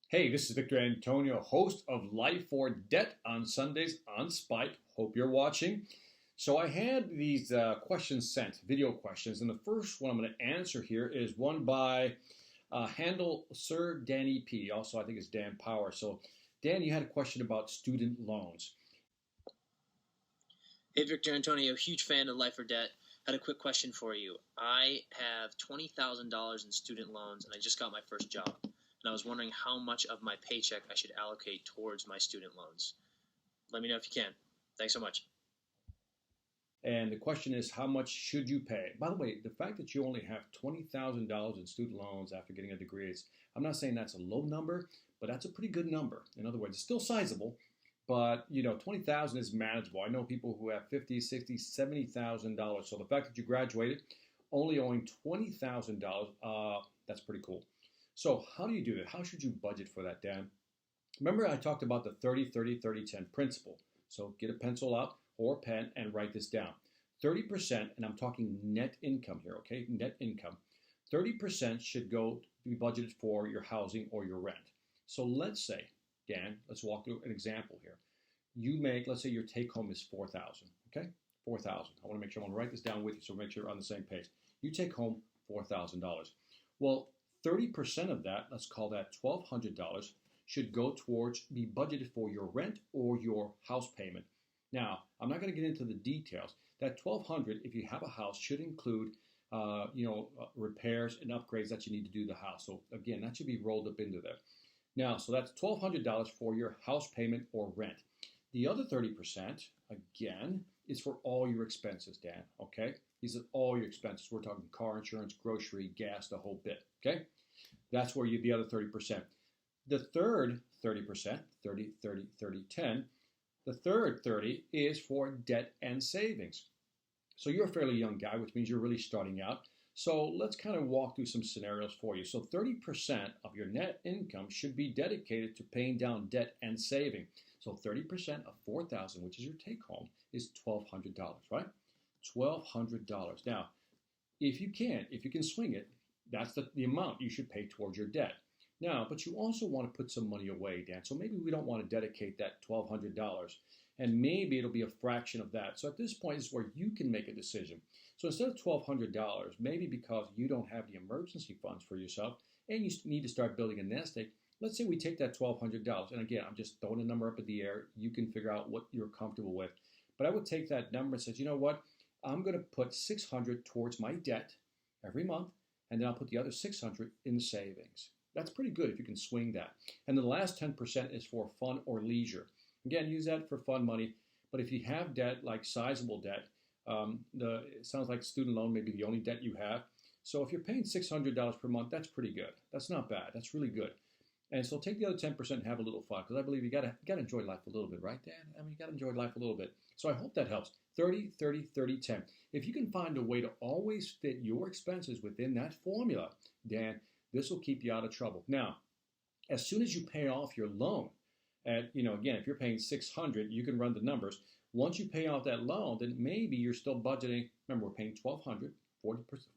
Hey, this is Victor Antonio, host of Life or Debt on Sundays on Spike. Hope you're watching. So I had these questions sent, video questions, and the first one I'm going to answer here is one by handle Sir Danny P. Also, I think it's Dan Power. So, Dan, you had a question about student loans. Hey, Victor Antonio, huge fan of Life or Debt. Had a quick question for you. I have $20,000 in student loans, and I just got my first job. And I was wondering how much of my paycheck I should allocate towards my student loans. Let me know if you can. Thanks so much. And the question is, how much should you pay? By the way, the fact that you only have $20,000 in student loans after getting a degree, I'm not saying that's a low number, but that's a pretty good number. In other words, it's still sizable, but 20,000 is manageable. I know people who have 50, 60, $70,000. So the fact that you graduated only owing $20,000, that's pretty cool. So how do you do that? How should you budget for that, Dan? Remember I talked about the 30-30-30-10 principle. So get a pencil out or a pen and write this down. 30%, and I'm talking net income here, okay? Net income. 30% should go be budgeted for your housing or your rent. So let's say, Dan, let's walk through an example here. You make, let's say your take home is 4,000, okay? 4,000. I want to make sure I want to write this down with you so make sure we're on the same page. You take home $4,000. Well, 30% of that, let's call that $1,200, should go towards be budgeted for your rent or your house payment. Now, I'm not going to get into the details. That 1,200, if you have a house, should include repairs and upgrades that you need to do the house. So again, that should be rolled up into there. Now, so that's $1,200 for your house payment or rent. The other 30%, again, is for all your expenses, Dan, okay? These are all your expenses. We're talking car insurance, grocery, gas, the whole bit, okay? That's where you the other 30%. The third 30%, 30, 30, 30, 10, the third 30 is for debt and savings. So you're a fairly young guy, which means you're really starting out. So let's kind of walk through some scenarios for you. So 30% of your net income should be dedicated to paying down debt and saving. So 30% of 4,000, which is your take home, is $1,200, right? $1,200. Now, if you can swing it, that's the amount you should pay towards your debt. Now, but you also want to put some money away, Dan. So maybe we don't want to dedicate that $1,200, and maybe it'll be a fraction of that. So at this point is where you can make a decision. So instead of $1,200, maybe because you don't have the emergency funds for yourself and you need to start building a nest egg, let's say we take that $1,200. And again, I'm just throwing a number up in the air. You can figure out what you're comfortable with. But I would take that number and say, you know what? I'm going to put $600 towards my debt every month, and then I'll put the other $600 in savings. That's pretty good if you can swing that. And the last 10% is for fun or leisure. Again, use that for fun money. But if you have debt, like sizable debt, it sounds like student loan may be the only debt you have. So if you're paying $600 per month, that's pretty good. That's not bad. That's really good. And so take the other 10% and have a little fun, because I believe you got to enjoy life a little bit, right, Dan? I mean, you got to enjoy life a little bit. So I hope that helps. 30, 30, 30, 10. If you can find a way to always fit your expenses within that formula, Dan, this will keep you out of trouble. Now, as soon as you pay off your loan, and again, if you're paying $600, you can run the numbers. Once you pay off that loan, then maybe you're still budgeting. Remember, we're paying $1,200,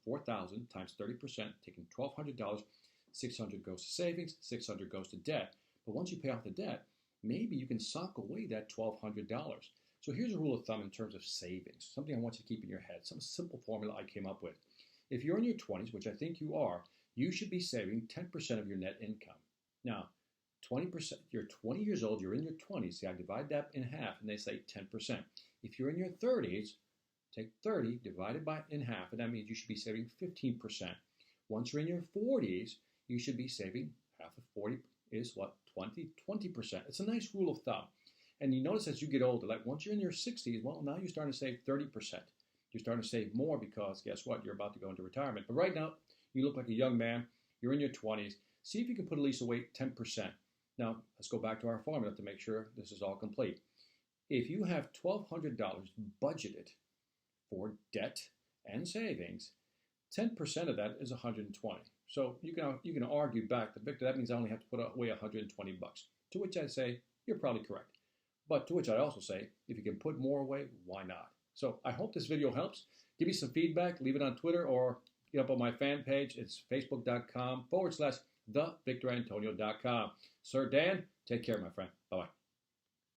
4,000 times 30%, taking $1,200. $600 goes to savings, $600 goes to debt. But once you pay off the debt, maybe you can sock away that $1,200. So here's a rule of thumb in terms of savings, something I want you to keep in your head, some simple formula I came up with. If you're in your 20s, which I think you are, you should be saving 10% of your net income. Now, 20%, you're 20 years old, you're in your 20s. See, I divide that in half, and they say 10%. If you're in your 30s, take 30 divided by in half, and that means you should be saving 15%. Once you're in your 40s, you should be saving half of 40 is what? 20%. It's a nice rule of thumb. And you notice as you get older, like once you're in your 60s, well, now you're starting to save 30%. You're starting to save more because guess what? You're about to go into retirement. But right now, you look like a young man. You're in your 20s. See if you can put at least away 10%. Now, let's go back to our formula to make sure this is all complete. If you have $1,200 budgeted for debt and savings, 10% of that is 120. So you can argue back that, Victor, that means I only have to put away 120 bucks. To which I say, you're probably correct. But to which I also say, if you can put more away, why not? So I hope this video helps. Give me some feedback. Leave it on Twitter or get up on my fan page. It's facebook.com/ thevictorantonio.com. Sir Dan, take care, my friend. Bye-bye.